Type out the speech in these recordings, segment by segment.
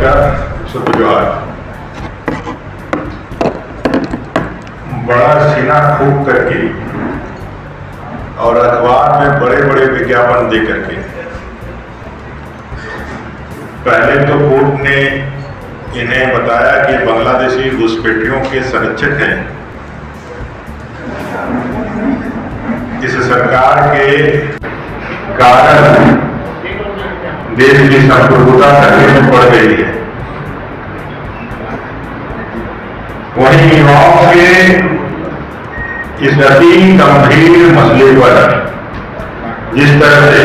नमस्कार, शुभ जोहार। बड़ा सीना फूंक करके और अखबार में बड़े बड़े विज्ञापन दे करके पहले तो कोर्ट ने इन्हें बताया कि बांग्लादेशी घुसपैठियों के संरक्षक हैं। इस सरकार के कारण देश की संप्रभुता खतरे में पड़ गई है। वहीं युवाओं के इस अति गंभीर मसले पर जिस तरह से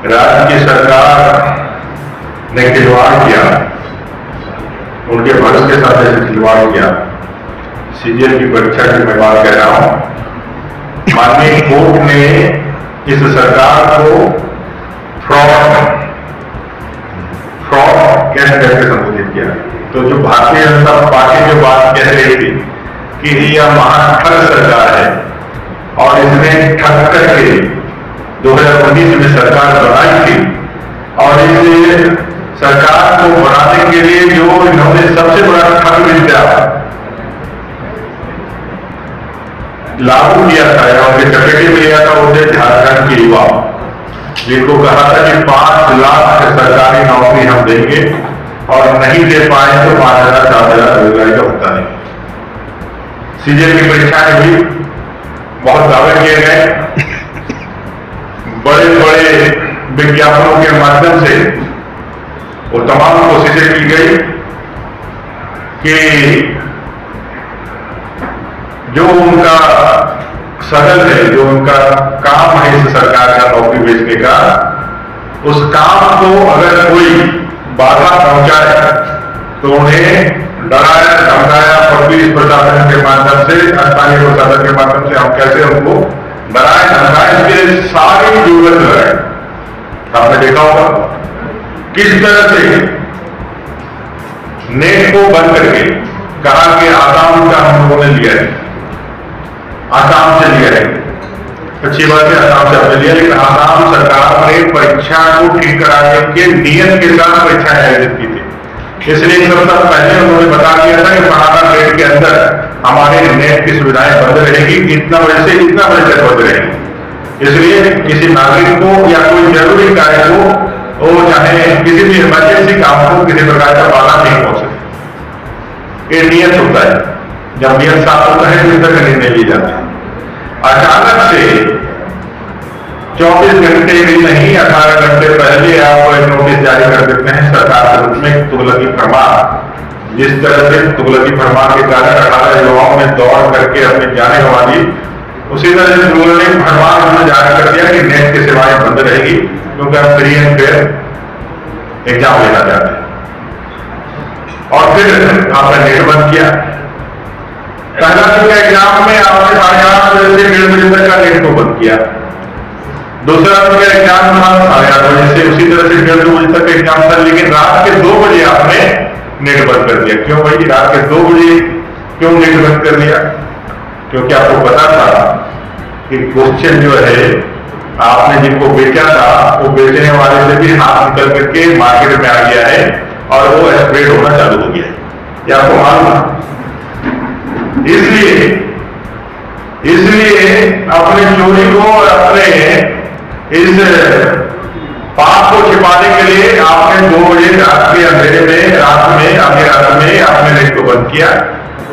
राज्य की सरकार ने खिलवाड़ किया, उनके भरोसे के साथ ऐसे खिलवाड़ किया, सीजीएल की परीक्षा की मैं बात कर रहा हूं। माननीय कोर्ट ने इस सरकार को फ्रॉड कहकर संबोधित किया। तो जो भारतीय जनता पार्टी जो बात कह रही थी कि यह महाठग सरकार है और इसने ठग करके 2019 में सरकार बनाई थी, और इस सरकार को बनाने के लिए जो इन्होंने सबसे बड़ा ठग विद्या लागू किया था या उनके चपेटे में लिया था, वो थे झारखंड के युवा, जिनको कहा था कि 5 लाख सरकारी नौकरी हम देंगे और नहीं दे पाए तो 5,000 7,000 रोजगारी का भत्ता देंगे। सीजीएल की परीक्षा में भी बहुत दावे किए गए, बड़े बड़े विज्ञापनों के माध्यम से वो तमाम कोशिशें की गई कि जो उनका सदल है, जो उनका काम है इस सरकार का नौकरी बेचने का, उस काम को अगर कोई बाधा पहुंचाए तो उन्हें डराया धमकाया, पुलिस प्रशासन के माध्यम से, स्थानीय प्रशासन के माध्यम से हम कैसे उनको डराए धमकाए, इसके सारी जरूरत लगाए। आपने देखा होगा किस तरह से नेट को बंद करके कहा कि आसाम का हम लोगों ने लिया है, आसाम से लिया है। अच्छी बात है, आसाम से हमने लिया, लेकिन आसाम सरकार ने परीक्षा को ठीक कराने के नियत के साथ परीक्षाएं आयोजित की थी। इसलिए एक सप्ताह पहले उन्होंने बता दिया था कि 12 डेट के अंदर हमारे नेट की सुविधाएं बंद रहेगी, इतना बजे से इतना बजे तक बंद रहेगी। इसलिए किसी नागरिक को या कोई जरूरी कार्य को, वो चाहे किसी भी इमरजेंसी काम को, किसी प्रकार का बाधा नहीं पहुंच सके। ये नियत होता है, जब नियत साफ होता है तो इस तरह का निर्णय लिए जाते हैं। अचानक से 24 घंटे भी नहीं, 18 घंटे पहले आप एक नोटिस जारी कर देते हैं सरकार के रूप में तुगलकी फरमान। जिस तरह से तुगलकी फरमान के कारण 18 युवाओं ने दौड़ करके अपनी जाने गंवा दी, उसी तरह से तुगलकी फरमान उन्होंने जारी कर दिया कि नेट की सेवाएं बंद रहेगी, क्योंकि आप फ्री एंड फेयर एग्जाम लेना चाहते हैं। और फिर आपने नेट बंद किया। पहला दिन का एग्जाम में आपने 8:30 बजे से 1:30 बजे तक का नेट को बंद किया। दूसरा दिन का एग्जाम था 8:30 बजे से, उसी तरह से 1:30 बजे तक का एग्जाम था, लेकिन रात के 2 बजे आपने नेट बंद कर दिया। क्यों भाई, रात के 2 बजे क्यों नेट बंद कर दिया? क्योंकि आपको पता था कि क्वेश्चन जो है आपने जिनको बेचा था, वो बेचने वाले से भी हाथ निकल करके मार्केट में आ गया है और वो स्प्रेड होना चालू हो गया है, ये आपको मालूम है। इसलिए अपने चोरी को, अपने इस पाप को छिपाने के लिए आपने 2 बजे रात के अंधेरे में, आधी रात में आपने नेट को बंद किया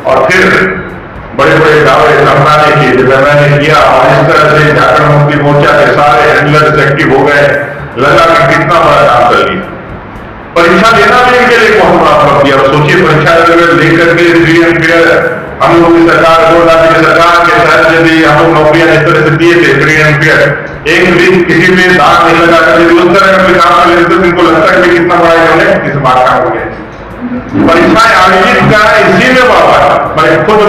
और फिर बड़े बड़े दावे समझाने की मैंने किया। और इस तरह से झारखंड मुक्ति मोर्चा के सारे हैंडलर्स एक्टिव हो गए, लगा कि कितना बड़ा काम कर लिया। परीक्षा देना भी इनके लिए बहुत बड़ा काम किया। सोचिए, परीक्षा लेकर के फ्री एंड फेयर हम लोग की सरकार, राज्य की सरकार के तहत यदि हम लोग नौकरियां इस तरह से दिए थे फ्री एंड फेयर, एक भी किसी में दाग नहीं लगा, उस तरह का कोई काम कर लेते तो इनको लगता है कि कितना बड़ा इन्होंने इस बात काम हो गया। परीक्षाएं आयोजित कर इसी में बाबा खुद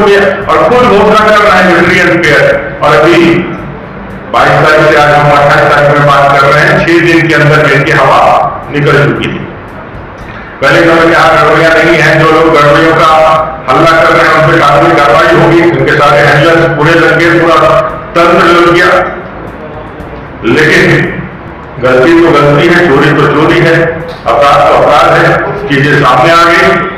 और खुद घोषणा कर रहे हैं फ्री एंड फेयर। और अभी 22 तारीख से आज हम 28 तारीख में बात कर रहे हैं, 6 दिन के अंदर में इनकी हवा निकल चुकी थी। पहले कहा यहाँ गड़बड़ियां नहीं है, जो लोग गड़बड़ियों का हल्ला कर रहे हैं उन पर कानूनी कार्रवाई होगी, उनके सारे हैंडलर्स पूरे लग गए, पूरा तंत्र लग गया। लेकिन गलती तो गलती है, चोरी तो चोरी है, अपराध तो अपराध चीजें सामने आ गई।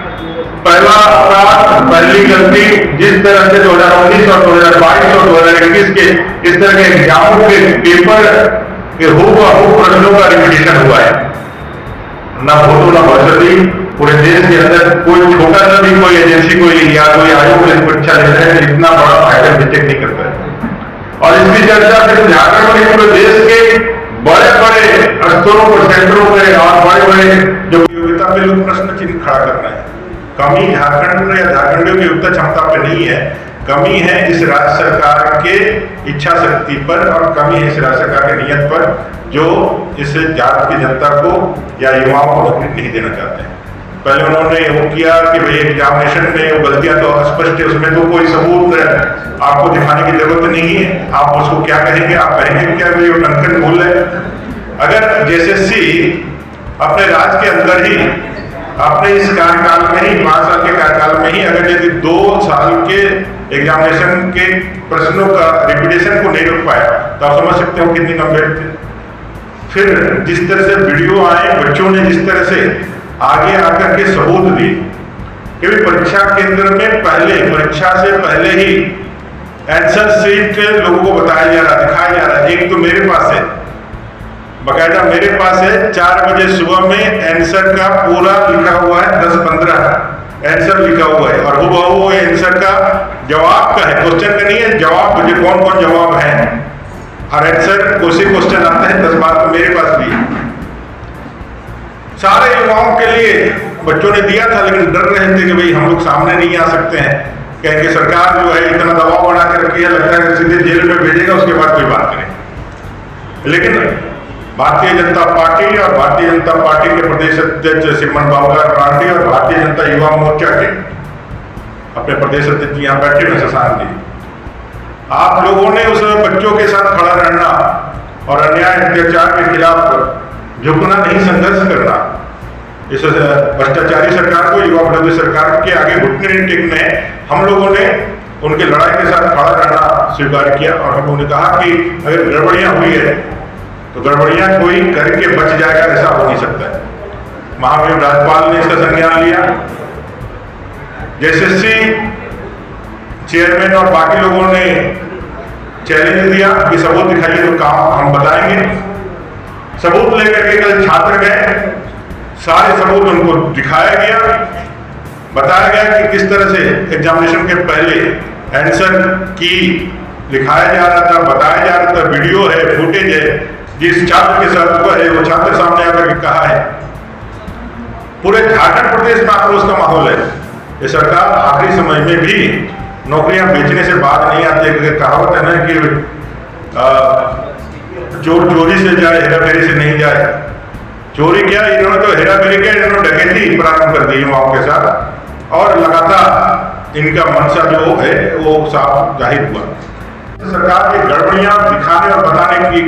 पहला अपराध, पहली गलती, जिस तरह से 2019 और 2022 और 2021 के इस तरह के एग्जामों के पेपर के हूबहू प्रश्नों का रिपीटिशन हुआ है। न फोटो न वर्षदी, पूरे देश के अंदर कोई छोटा सा भी कोई एजेंसी कोई या कोई आयोग की परीक्षा ले रहे हैं, इतना बड़ा फायदा मिस्टेक नहीं करता है। और इसकी चर्चा सिर्फ झारखंड में, पूरे देश के बड़े बड़े स्तरों पर, सेंटरों पे और बड़े बड़े जो योग्यता पे लोग प्रश्न चिन्ह खड़ा कर रहे हैं। कमी झारखंड या झारखंडियों की योग्यता क्षमता पे नहीं है, कमी है इस राज्य सरकार के इच्छा शक्ति पर और कमी है इस राज्य सरकार के नियत पर, जो इस जात की जनता को या युवाओं को नौकरी नहीं देना चाहते हैं। पहले उन्होंने वो किया कि भाई एग्जामिनेशन में वो गलतियां तो स्पष्ट है, उसमें तो कोई सबूत आपको दिखाने की जरूरत नहीं है, आप उसको क्या कहेंगे, आप कहेंगे क्या भाई वो टंकन भूल है। अगर जेएसएससी अपने राज्य के अंदर ही, अपने इस कार्यकाल में ही, 5 साल के कार्यकाल में ही अगर यदि 2 साल के एग्जामिनेशन के प्रश्नों का रिपीटेशन को नहीं रोक पाया, तो आप समझ सकते हो कितनी गंभीर थी। फिर जिस तरह से वीडियो आए, बच्चों ने जिस तरह से आगे आकर के सबूत दिए कि परीक्षा केंद्र में पहले, परीक्षा से पहले ही आंसर शीट लोगों को बताया जा रहा, दिखाया जा रहा है। एक तो मेरे पास है, बकायदा मेरे पास है, 4 बजे सुबह में आंसर का पूरा लिखा हुआ है, 10-15 आंसर लिखा हुआ है और हूबहू आंसर का जवाब का है, क्वेश्चन का नहीं है, जवाब मुझे कौन कौन जवाब है और आंसर कोई क्वेश्चन आता है 10 बार, तो मेरे पास भी है। सारे युवाओं के लिए बच्चों ने दिया था, लेकिन डर रहे थे कि भाई हम लोग सामने नहीं आ सकते हैं, कहेंगे सरकार जो है इतना दबाव बना कर रखी है, लगता है कि सीधे जेल में भेजेगा, उसके बाद कोई बात करें। लेकिन भारतीय जनता पार्टी और भारतीय जनता पार्टी के प्रदेश अध्यक्ष सिमन बाबूलाल मरांडी और भारतीय जनता युवा मोर्चा के अपने प्रदेश अध्यक्ष यहाँ बैठे हुए शशांक जी, आप लोगों ने उस बच्चों के साथ खड़ा रहना और अन्याय अत्याचार के खिलाफ झुकना नहीं, संघर्ष करना, इस भ्रष्टाचारी सरकार को, युवा विरोधी सरकार के आगे घुटने नहीं टेकने, हम लोगों ने उनके लड़ाई के साथ खड़ा रहना स्वीकार किया। और हम लोगों ने कहा कि अगर गड़बड़ियां हुई है तो गड़बड़ियां कोई करके बच जाएगा, ऐसा हो नहीं सकता है। महामहिम राज्यपाल ने इसका संज्ञान लिया, जेएसएससी चेयरमैन और बाकी लोगों ने चैलेंज दिया कि सबूत दिखाइए, तो काम हम बताएंगे। सबूत लेकर के कल छात्र गए, सारे सबूत उनको दिखाया गया, बताया गया कि किस तरह से एग्जामिनेशन के पहले आंसर की लिखाया जा रहा था, बताया जा रहा था, वीडियो है, फुटेज है, जिस छात्र के साथ हुआ है वो छात्र सामने आकर के कहा है। पूरे झारखंड प्रदेश में आक्रोश का माहौल है। ये सरकार आखिरी समय में भी नौकरियां बेचने से बात नहीं आती है। कहावत है ना कि चोर चोरी से जाए, हेराफेरी से नहीं जाए। चोरी क्या, इन्होंने तो हेराफेरी किया, इन्होंने डकैती प्रारंभ कर दी युवाओं के साथ और लगातार इनका मंशा जो है वो साफ जाहिर हुआ। सरकार की गड़बड़ियां दिखाने और बताने की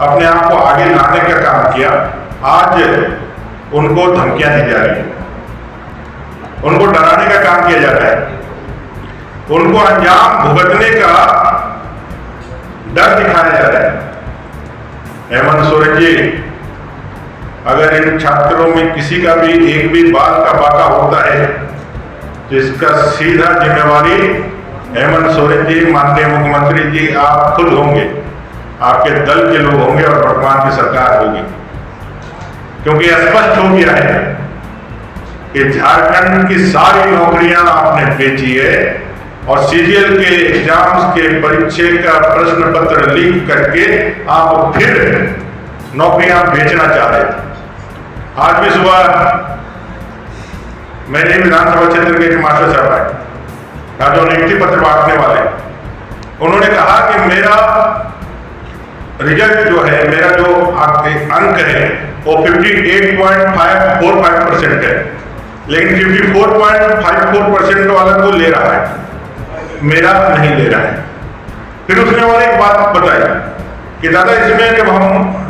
अपने आप को आगे लाने का काम किया। आज उनको धमकियां दी जा रही है, उनको डराने का काम किया जा रहा है, उनको अंजाम भुगतने का डर दिखाया जा रहा है। हेमंत सोरेन जी, अगर इन छात्रों में किसी का भी एक भी बाल का बाका होता है तो इसका सीधा जिम्मेवारी हेमंत सोरेन जी, माननीय मुख्यमंत्री जी आप खुद होंगे, आपके दल के लोग होंगे और वर्तमान की सरकार होगी। क्योंकि स्पष्ट हो गया है कि झारखंड की सारी नौकरियां आपने बेची है और सीजीएल के एग्जाम्स के परीक्षा का प्रश्न पत्र लीक करके आप फिर नौकरियां बेचना चाह रहे थे। आज भी सुबह मेरे विधानसभा क्षेत्र के एक मास्टर साहब आए, जो नियुक्ति पत्र बांटने वाले, उन्होंने कहा कि मेरा रिजल्ट जो है, मेरा जो अंक है वो 58.45% है, लेकिन 54.54% वाला को ले रहा है, मेरा नहीं ले रहा है। फिर उसने और एक बात बताई कि दादा इसमें जब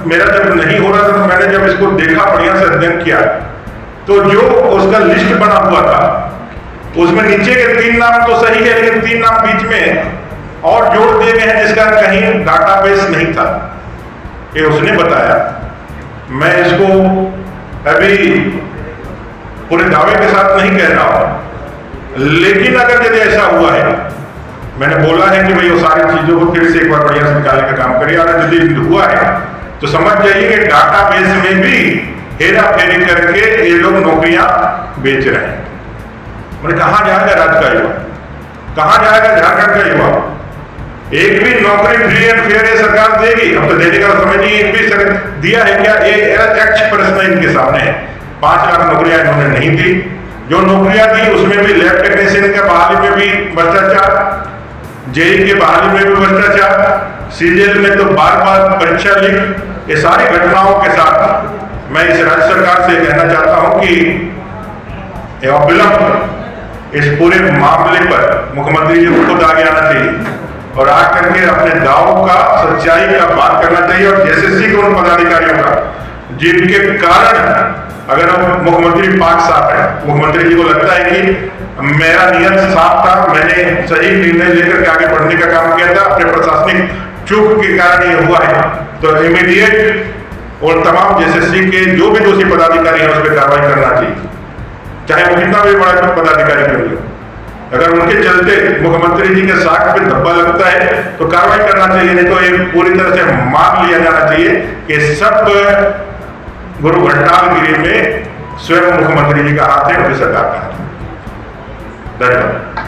मेरा जब नहीं हो रहा था तो मैंने जब इसको देखा, बढ़िया से अध्ययन किया, तो जो उसका लिस्ट बना हुआ था उसमें नीचे के 3 नाम तो सही है, लेकिन 3 नाम बीच में और जोड़ दिए गए हैं जिसका कहीं डाटाबेस नहीं था। ये उसने बताया। मैं इसको अभी पूरे दावे के साथ नहीं कह रहा हूं, लेकिन अगर यदि ऐसा हुआ है, मैंने बोला है कि भाई वो सारी चीजों को फिर से एक बार बढ़िया से निकालने का काम करिए, और यदि हुआ है तो समझ जाइए कि डाटा बेस में भी हेरा फेरी करके ये लोग नौकरियां बेच रहे हैं। मैंने कहां जाएगा राज्य का युवा, कहां जाएगा झारखंड का युवा? एक भी नौकरी फ्री एंड फेयर ये सरकार देगी? अब तो देने का समय नहीं, एक भी दिया है क्या? ये अक्ष प्रश्न इनके सामने है। 5 लाख नौकरियां इन्होंने नहीं दी, जो नौकरियां दी उसमें भी लैब टेक्नीशियन के बहाली में भी भ्रष्टाचार, जेई के बहाली में भी भ्रष्टाचार, सीजीएल में तो बार बार परीक्षा लीक। ये सारी घटनाओं के साथ मैं इस राज्य सरकार से कहना चाहता हूं कि अविलंब इस पूरे मामले पर मुख्यमंत्री जी को खुद आगे आना चाहिए और आकर के अपने दावों का, सच्चाई का बात करना चाहिए, और जैसे के उन पदाधिकारियों का जिनके कारण, अगर हम मुख्यमंत्री पाक साफ है, मुख्यमंत्री जी को लगता है कि मेरा नियत साफ था, मैंने सही निर्णय लेकर के आगे बढ़ने का काम किया था, अपने प्रशासनिक चूक के कारण ये हुआ है, तो इमीडिएट और तमाम जेएसएससी के जो भी दोषी पदाधिकारी हैं उस पर कार्रवाई करना चाहिए, चाहे वो कितना भी बड़ा पदाधिकारी क्यों हो। अगर उनके चलते मुख्यमंत्री जी के साख पे धब्बा लगता है तो कार्रवाई करना चाहिए, नहीं तो ये पूरी तरह से मान लिया जाना चाहिए कि सब गुरु घंटागिरी में स्वयं मुख्यमंत्री जी का हाथ है, उनकी सरकार का हाथ है। धन्यवाद।